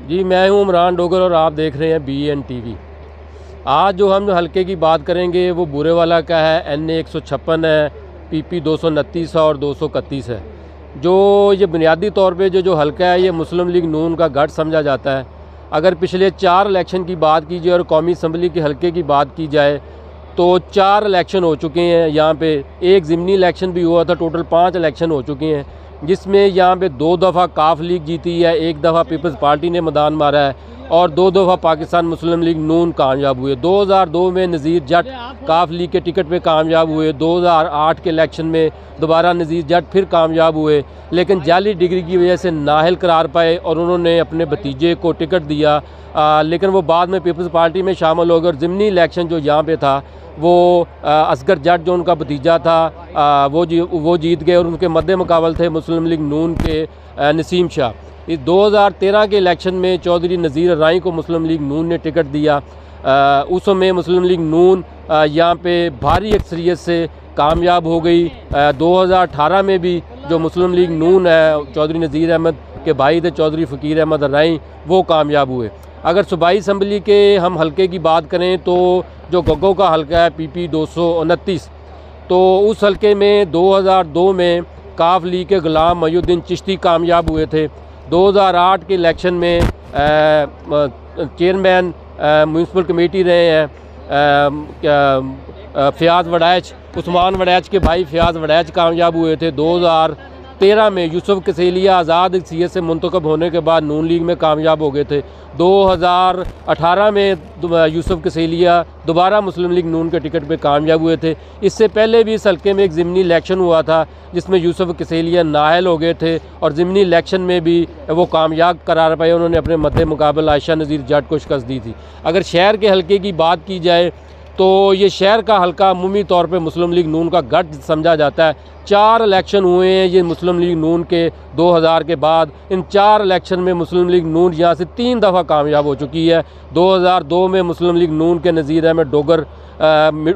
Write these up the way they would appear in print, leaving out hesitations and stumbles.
जी, मैं हूँ इमरान डोगर और आप देख रहे हैं BN TV। आज जो हम हलके की बात करेंगे वो बूरेवाला का है। NA 156 है, PP 229 और 231 है। जो ये बुनियादी तौर पे जो हलका है ये मुस्लिम लीग नून का गढ़ समझा जाता है। अगर पिछले 4 इलेक्शन की बात की जाए और कौमी असम्बली के हलके की बात की जाए तो 4 इलेक्शन हो चुके हैं यहाँ पे। एक ज़िमनी इलेक्शन भी हुआ था, टोटल 5 इलेक्शन हो चुके हैं, जिसमें यहाँ पे 2 दफ़ा काफ लीग जीती है, 1 दफ़ा पीपल्स पार्टी ने मैदान मारा है और 2 दफ़ा पाकिस्तान मुस्लिम लीग नून कामयाब हुए। 2002 में नज़ीर जट काफ लीग के टिकट पे कामयाब हुए। 2008 के इलेक्शन में दोबारा नज़ीर जट फिर कामयाब हुए, लेकिन जाली डिग्री की वजह से नाअहल करार पाए और उन्होंने अपने भतीजे को टिकट दिया। लेकिन वो बाद में पीपल्स पार्टी में शामिल हो गए और ज़िमनी इलेक्शन जो यहाँ पे था वो असगर जट जो उनका भतीजा था वो जीत गए और उनके मद्दे मुकाबल थे मुस्लिम लीग नून के नसीम शाह। इस 2013 के इलेक्शन में चौधरी नज़ीर राई को मुस्लिम लीग नून ने टिकट दिया। उस समय मुस्लिम लीग नून यहाँ पे भारी अक्सरियत से कामयाब हो गई। 2018 में भी जो मुस्लिम लीग नून है, चौधरी नज़ीर अहमद के भाई थे चौधरी फ़कीर अहमद राई, वो कामयाब हुए। अगर सूबाई असम्बली के हम हलके की बात करें तो जो गग्गो का हलका है PP 229, तो उस हलके में 2002 में काफ लीग के ग़ुलाम मोहिउद्दीन चिश्ती कामयाब हुए थे। 2008 के इलेक्शन में चेयरमैन म्यूनसिपल कमेटी रहे हैं फ़याज़ वड़ैच, उस्मान वड़ैच के भाई फ़याज़ वड़ैच कामयाब हुए थे। 2013 में यूसुफ कसेलिया आज़ाद सीयत से मुंतखब होने के बाद नून लीग में कामयाब हो गए थे। 2018 में यूसुफ कसेलिया दोबारा मुस्लिम लीग नून के टिकट पे कामयाब हुए थे। इससे पहले भी इस हल्के में एक ज़िमनी इलेक्शन हुआ था जिसमें यूसुफ कसेलिया नाअहल हो गए थे और ज़िमनी इलेक्शन में भी वो कामयाब करार पाए। उन्होंने अपने मद्दे मुकाबल आयशा नज़ीर जट को शिकस्त दी थी। अगर शहर के हल्के की बात की जाए तो ये शहर का हल्का अमूमी तौर पे मुस्लिम लीग नून का गढ़ समझा जाता है। 4 इलेक्शन हुए हैं ये मुस्लिम लीग नून के 2000 के बाद। इन 4 इलेक्शन में मुस्लिम लीग नून यहाँ से 3 दफ़ा कामयाब हो चुकी है। 2002 में मुस्लिम लीग नून के नज़ीर अहमद डोगर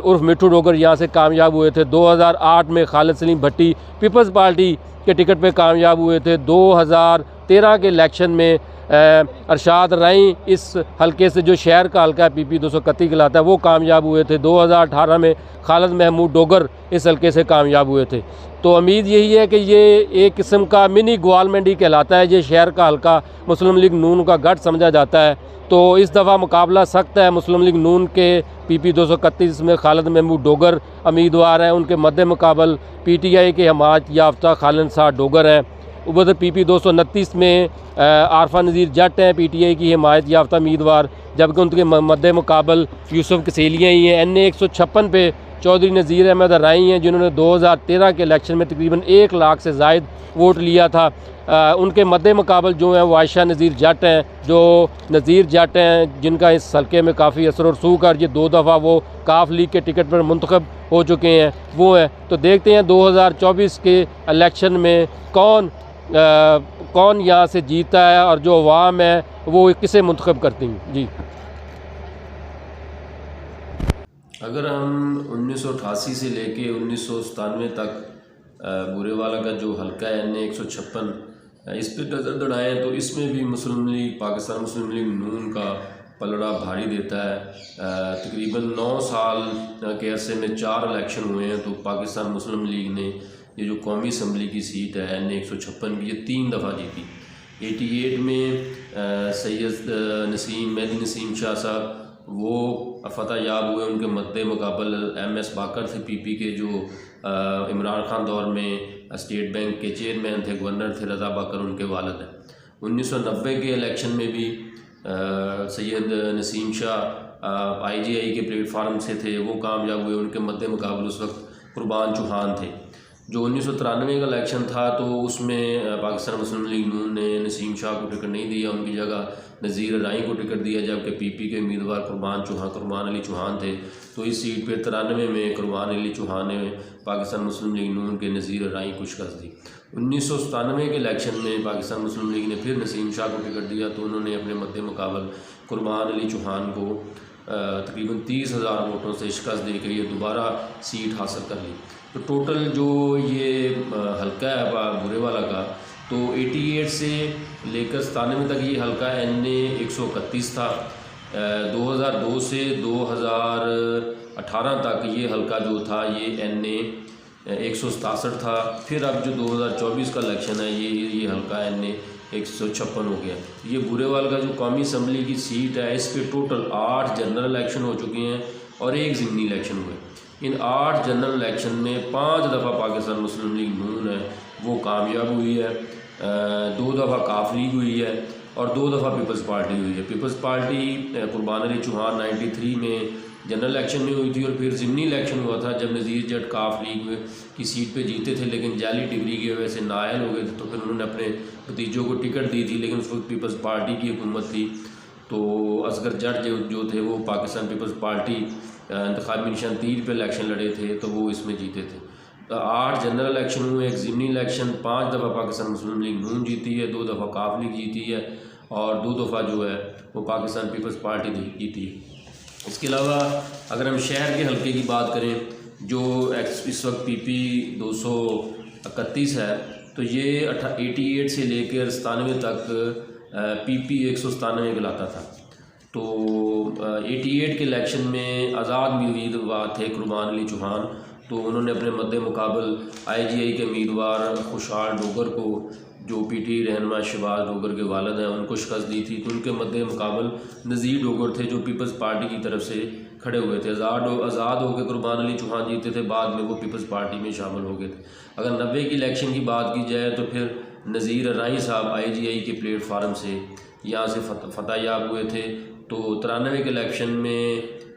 उर्फ मिट्ठू डोगर यहाँ से कामयाब हुए थे। 2008 में खालिद सलीम भट्टी पीपल्स पार्टी के टिकट पे कामयाब हुए थे। 2013 के इलेक्शन में अरशाद राई इस हलके से जो शहर का हलका PP 231 कहलाता है वो कामयाब हुए थे। 2018 में खालिद महमूद डोगर इस हलके से कामयाब हुए थे। तो उम्मीद यही है कि ये एक किस्म का मिनी ग्वालमंडी कहलाता है। ये शहर का हलका मुस्लिम लीग नून का गढ़ समझा जाता है। तो इस दफ़ा मुकाबला सख्त है। मुस्लिम लीग नून के PP 231 में खालिद महमूद डोगर उम्मीदवार हैं, उनके मद्दे मुकाबल PTI के हमायत याफ्ता खालिद साहब डोगर हैं। उधर PP 229 में आरफा नज़ीर जट हैं PTI की हिमायत याफ्ता उम्मीदवार, जबकि उनके मद्दे मुकाबल यूसुफ कसेलिया ही हैं। NA 156 पे चौधरी नज़ीर अहमद राई हैं जिन्होंने 2013 के इलेक्शन में तकरीबन 1 लाख से ज़ायद वोट लिया था। उनके मद्दे मुकाबल जो हैं वो आयशा नज़ीर जट हैं, जो नज़ीर जट हैं जिनका इस हल्के में काफ़ी असर और सूख है। ये 2 दफ़ा वो काफ लीग के टिकट पर मुंतखब हो चुके हैं, वो हैं। तो देखते हैं 2024 के इलेक्शन में कौन यहाँ से जीता है और जो अवाम है वो किसे मुंतखब करती हैं। जी, अगर हम 1988 से लेके 1997 तक बूरेवाला का जो हलका है NA 156 इस पर नज़र दौड़ाएँ तो इसमें भी मुस्लिम लीग पाकिस्तान मुस्लिम लीग नून का पलड़ा भारी देता है। तकरीबन 9 साल के अरसे में 4 इलेक्शन हुए हैं तो पाकिस्तान मुस्लिम लीग ने ये जो कौमी असम्बली की सीट है NA 156 की, ये 3 दफ़ा जीती। 88 में सैयद मेहदी नसीम शाह साहब वो फ़तह याब हुए, उनके मद्दे मुकाबल MS बाकर थे PP के, जो इमरान खान दौर में स्टेट बैंक के चेयरमैन थे, गवर्नर थे, रज़ा बाकर उनके वालिद हैं। 1990 के इलेक्शन में भी सैयद नसीम शाह IGI के प्लेटफार्म से थे, वो कामयाब हुए। उनके मद्दे मुकाबल उस वक्त कुर्बान चौहान थे। जो 1993 का इलेक्शन था तो उसमें पाकिस्तान मुस्लिम लीग नून ने नसीम शाह को टिकट नहीं दिया, उनकी जगह नज़ीर राई को टिकट दिया, जबकि PP के उम्मीदवार कुर्बान अली चौहान थे। तो इस सीट पर 93 में कुर्बान अली चौहान ने पाकिस्तान मुस्लिम लीग नून के नज़ीर राई को शिकस्त दी। 1997 के इलेक्शन में पाकिस्तान मुस्लिम लीग ने फिर नसीम शाह को टिकट दिया तो उन्होंने अपने मद्दे मुकाबल कुर्बान अली चौहान को तकरीबन 30,000 वोटों से शिकस्त देकर ये दोबारा सीट हासिल कर ली। तो टोटल जो ये हल्का है बूरेवाला का, तो 88 से लेकर 97 तक ये हल्का NA 131 था। 2002 से 2018 तक ये हल्का जो था ये NA 167 था। फिर अब जो 2024 का इलेक्शन है ये हल्का NA 156 हो गया। ये बुरेवाल का जो कौमी असम्बली की सीट है इस पर टोटल 8 जनरल इलेक्शन हो चुके हैं और 1 ज़िमनी इलेक्शन हुए। इन 8 जनरल इलेक्शन में 5 दफ़ा पाकिस्तान मुस्लिम लीग नून है वो कामयाब हुई है, 2 दफ़ा काफ लीग हुई है और 2 दफ़ा पीपल्स पार्टी हुई है। पीपल्स पार्टी कुर्बान अली चौहान 93 में जनरल इलेक्शन में हुई थी और फिर ज़िमनी इलेक्शन हुआ था जब नज़ीर जट काफ लीग की सीट पे जीते थे, लेकिन जाली डिग्री की वजह से नाअहल हो गए थे। तो फिर उन्होंने अपने भतीजों को टिकट दी थी, लेकिन उस वक्त पीपल्स पार्टी की हुकूमत थी। तो असगर जट जो थे वो पाकिस्तान पीपल्स पार्टी इंतखाबी निशान 3 पे इलेक्शन लड़े थे तो वो इसमें जीते थे। 8 जनरल इलेक्शन हुए, 1 ज़िमनी इलेक्शन, 5 दफ़ा पाकिस्तान मुस्लिम लीग नून जीती है, 2 दफ़ा काफ लीग जीती है और 2 दफ़ा जो है वो पाकिस्तान पीपल्स पार्टी जीती है। इसके अलावा अगर हम शहर के हल्के की बात करें जो इस वक्त PP 231 है, तो ये 88 से लेकर 97 तक PP 197 कहलाता था। तो 88 के इलेक्शन में आज़ाद उम्मीदवार थे कुर्बान अली चौहान, तो उन्होंने अपने मद्दे मुकाबल IGI के उम्मीदवार खुशहाल डोगर को, जो PT रहनुमा शहबाज डोगर के वालिद हैं, उनको शिकस्त दी थी। तो उनके मद्दे मुकाबल नज़ीर डोगर थे जो पीपल्स पार्टी की तरफ से खड़े हुए थे। आज़ाद होकर कुर्बान अली चौहान जीते थे, बाद में वो पीपल्स पार्टी में शामिल हो गए थे। अगर 90 की इलेक्शन की बात की जाए तो फिर नज़ीर राई साहब IGI के प्लेटफार्म से यहाँ से फतह याब हुए थे। तो 93 के इलेक्शन में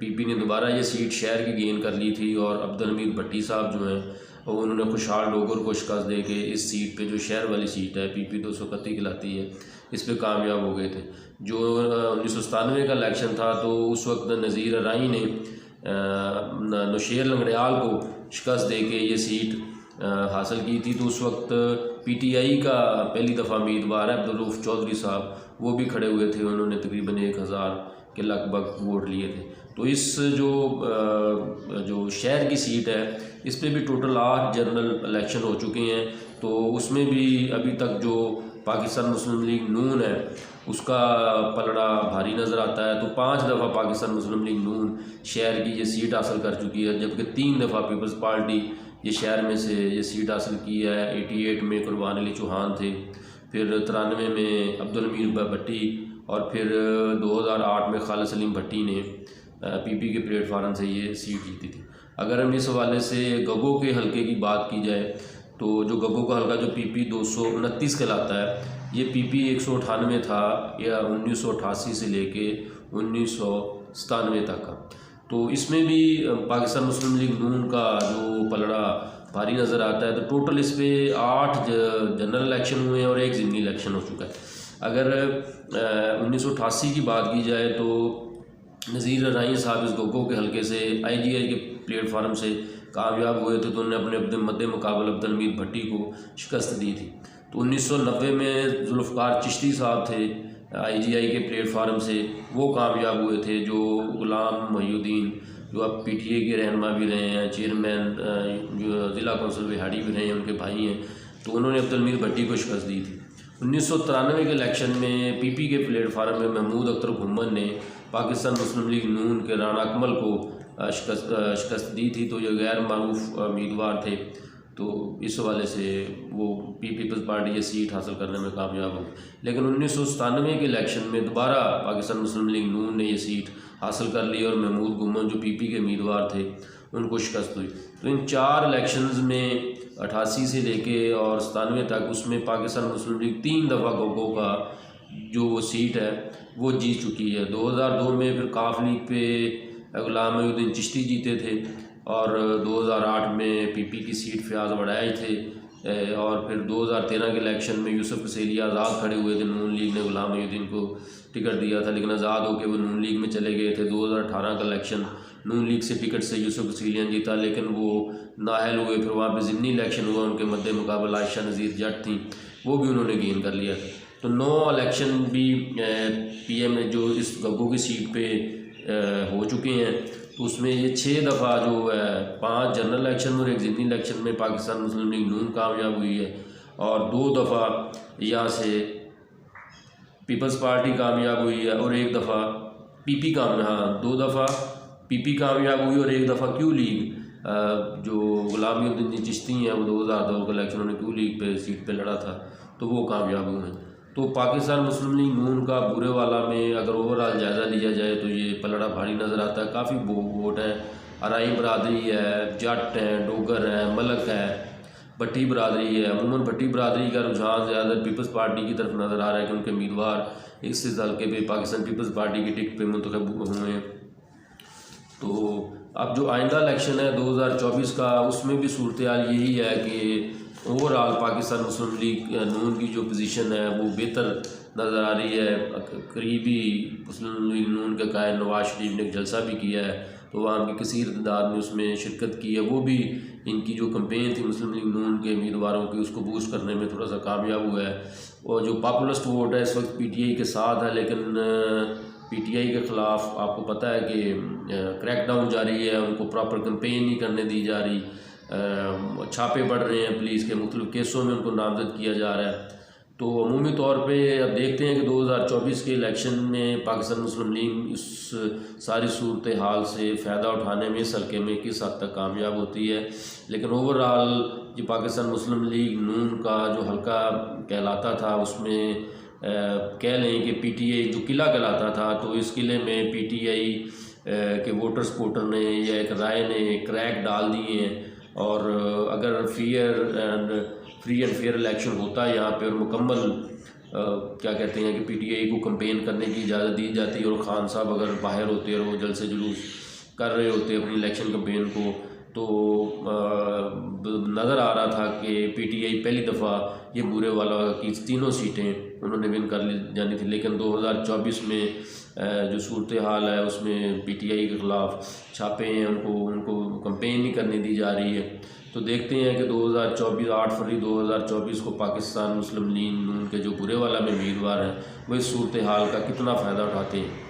PP ने दोबारा ये सीट शहर की गेन कर ली थी और अब्दुल हमीद भट्टी साहब जो हैं और उन्होंने खुशहाल डोगर को शिकस्त दे के इस सीट पे जो शहर वाली सीट है PP 231 कहलाती है, इस पे कामयाब हो गए थे। जो 1997 का इलेक्शन था तो उस वक्त नज़ीर राई ने नौशेर लंगड़ियाल को शिकस्त दे के ये सीट हासिल की थी। तो उस वक्त PTI का पहली दफ़ा उम्मीदवार है अब्दुल रऊफ़ चौधरी साहब, वो भी खड़े हुए थे, उन्होंने तकरीबन 1000 के लगभग वोट लिए थे। तो इस जो शहर की सीट है इस पे भी टोटल 8 जनरल इलेक्शन हो चुके हैं। तो उसमें भी अभी तक जो पाकिस्तान मुस्लिम लीग नून है उसका पलड़ा भारी नज़र आता है। तो 5 दफ़ा पाकिस्तान मुस्लिम लीग नून शहर की ये सीट हासिल कर चुकी है, जबकि 3 दफ़ा पीपल्स पार्टी ये शहर में से ये सीट हासिल की है। 88 में कुर्बान अली चौहान थे, फिर 93 में अब्दुल हमीद भट्टी और फिर 2008 में खालिद सलीम भट्टी ने PP के प्लेटफार्म से ये सीट जीती थी। अगर हम इस हवाले से गगो के हल्के की बात की जाए तो जो गगो का हल्का जो PP 229 कहलाता है, ये PP 198 था या 1988 से लेके 1997 तक का। तो इसमें भी पाकिस्तान मुस्लिम लीग नून का जो पलड़ा भारी नज़र आता है। तो टोटल इस पर 8 जनरल इलेक्शन हुए हैं और 1 ज़िमनी इलेक्शन हो चुका है। अगर 1988 की बात की जाए तो नज़ीर राई साहब इस गगो के हल्के से IGI के प्लेटफार्म से कामयाब हुए थे, तो उन्होंने अपने मद्दे मुकाबल अब्दुल हमीद भट्टी को शिकस्त दी थी। तो 1990 में जुल्फ़कार चिश्ती साहब थे IGI के प्लेटफार्म से, वो कामयाब हुए थे, जो गुलाम मोहिउद्दीन जो अब PTA के रहनुमा भी रहे हैं, चेयरमैन जो ज़िला कौंसिल बिहाड़ी भी रहे हैं, उनके भाई हैं। तो उन्होंने अब्दुल हमीद भट्टी को शिकस्त दी थी। 1993 के इलेक्शन में PP के प्लेटफार्म में महमूद अख्तर घुम्मन ने पाकिस्तान मुस्लिम लीग नून के राना अकमल को शिकस्त दी थी। तो ये गैर मारूफ उम्मीदवार थे, तो इस हवाले से वो पीपल्स पार्टी ये सीट हासिल करने में कामयाब हो। लेकिन 1997 के इलेक्शन में दोबारा पाकिस्तान मुस्लिम लीग नून ने ये सीट हासिल कर ली और महमूद घुम्मन जो PP के उम्मीदवार थे उनको शिकस्त हुई। तो इन 4 इलेक्शंस में 88 से लेके और 97 तक उसमें पाकिस्तान मुस्लिम लीग 3 दफ़ा गगो का जो वो सीट है वो जीत चुकी है। 2002 में फिर काफ लीग पे गुलाम मोहिउद्दीन चिश्ती जीते थे और 2008 में PP की सीट फयाज वड़ाई थे और फिर 2013 के इलेक्शन में यूसुफ कसेली आज़ाद खड़े हुए थे। नून लीग ने गुलाम मोहिउद्दीन को टिकट दिया था, लेकिन आज़ाद होकर वो नून लीग में चले गए थे। 2018 का इलेक्शन नून लीग से टिकट से यूसुफ कसेलियाँ जीता, लेकिन वो नाअहल हुए। फिर वहाँ पे ज़िमनी इलेक्शन हुआ, उनके मद्दे मुकाबला आयशा नज़ीर जट थी, वो भी उन्होंने गेन कर लिया था। तो 9 इलेक्शन भी PM जो इस गगो की सीट पे हो चुके हैं। तो उसमें ये 6 दफ़ा जो है 5 जनरल इलेक्शन और 1 ज़िमनी इलेक्शन में पाकिस्तान मुस्लिम लीग नून कामयाब हुई है और 2 दफ़ा यहाँ से पीपल्स पार्टी कामयाब हुई है और 1 दफ़ा पीपी कामयाब 2 दफ़ा पीपी कामयाब हुई और 1 दफ़ा क्यू लीग जो गुलाम उद्दीन चिश्ती हैं वो 2002 के इलेक्शन में क्यू लीग पे सीट पे लड़ा था तो वो कामयाब हुए हैं। तो पाकिस्तान मुस्लिम लीग नून का बुरे वाला में अगर ओवरऑल जायज़ा लिया जाए तो ये पलड़ा भारी नज़र आता है। काफ़ी वोट हैं, अराई बरादरी है, जट हैं, डोगर है, मलक है, भट्टी बरादरी है। अमूमन भट्टी बरादरी का रुझान ज़्यादा पीपल्स पार्टी की तरफ नज़र आ रहा है कि उनके उम्मीदवार इस हल्के पे पाकिस्तान पीपल्स पार्टी की टिकट पे मुंतखब हुए हैं। तो अब जो आइंदा इलेक्शन है 2024 का उसमें भी सूरत हाल यही है कि ओवरऑल पाकिस्तान मुस्लिम लीग नून की जो पोजीशन है वो बेहतर नज़र आ रही है। करीबी मुस्लिम लीग नून के कायद नवाज शरीफ ने एक जलसा भी किया है तो वहाँ की कसीर तादाद में उसमें शिरकत की है। वो भी इनकी जो कंपेन थी मुस्लिम लीग नून के उम्मीदवारों की उसको बूस्ट करने में थोड़ा सा कामयाब हुआ है। और जो पॉपुलिस्ट वोट है इस वक्त पीटीआई के साथ है, लेकिन पीटीआई के ख़िलाफ़ आपको पता है कि क्रैकडाउन जारी है, उनको प्रॉपर कंपेन नहीं करने दी जा रही, छापे बढ़ रहे हैं पुलिस के, मुख्तलिफ़ केसों में उनको नामजद किया जा रहा है। तो अमूमी तौर पे अब देखते हैं कि 2024 के इलेक्शन में पाकिस्तान मुस्लिम लीग इस सारी सूरत हाल से फ़ायदा उठाने में इस हल्के में किस हद तक कामयाब होती है। लेकिन ओवरऑल जो पाकिस्तान मुस्लिम लीग नून का जो हल्का कहलाता था उसमें कह लें कि पीटीआई जो किला कहलाता था तो इस किले में पीटीआई के वोटर सपोर्टर ने या एक राय ने क्रैक डाल दिए हैं। और अगर फ्री एंड फेयर इलेक्शन होता है यहाँ पे और मुकम्मल क्या कहते हैं कि पीटीआई को कंपेन करने की इजाज़त दी जाती और ख़ान साहब अगर बाहर होते और वो जलसे जुलूस कर रहे होते अपनी इलेक्शन कंपेन को तो नज़र आ रहा था कि पीटीआई पहली दफ़ा ये बुरे वाला की 3 सीटें उन्होंने विन कर ली जानी थी। लेकिन 2024 में जो सूरत हाल है उसमें पीटीआई के ख़िलाफ़ छापे हैं, उनको कंपेन नहीं करने दी जा रही है। तो देखते हैं कि 2024 8 फरवरी 2024 को पाकिस्तान मुस्लिम लीग नून के जो बुरे वाला में उम्मीदवार हैं वो इस सूरत हाल का कितना फ़ायदा उठाते हैं।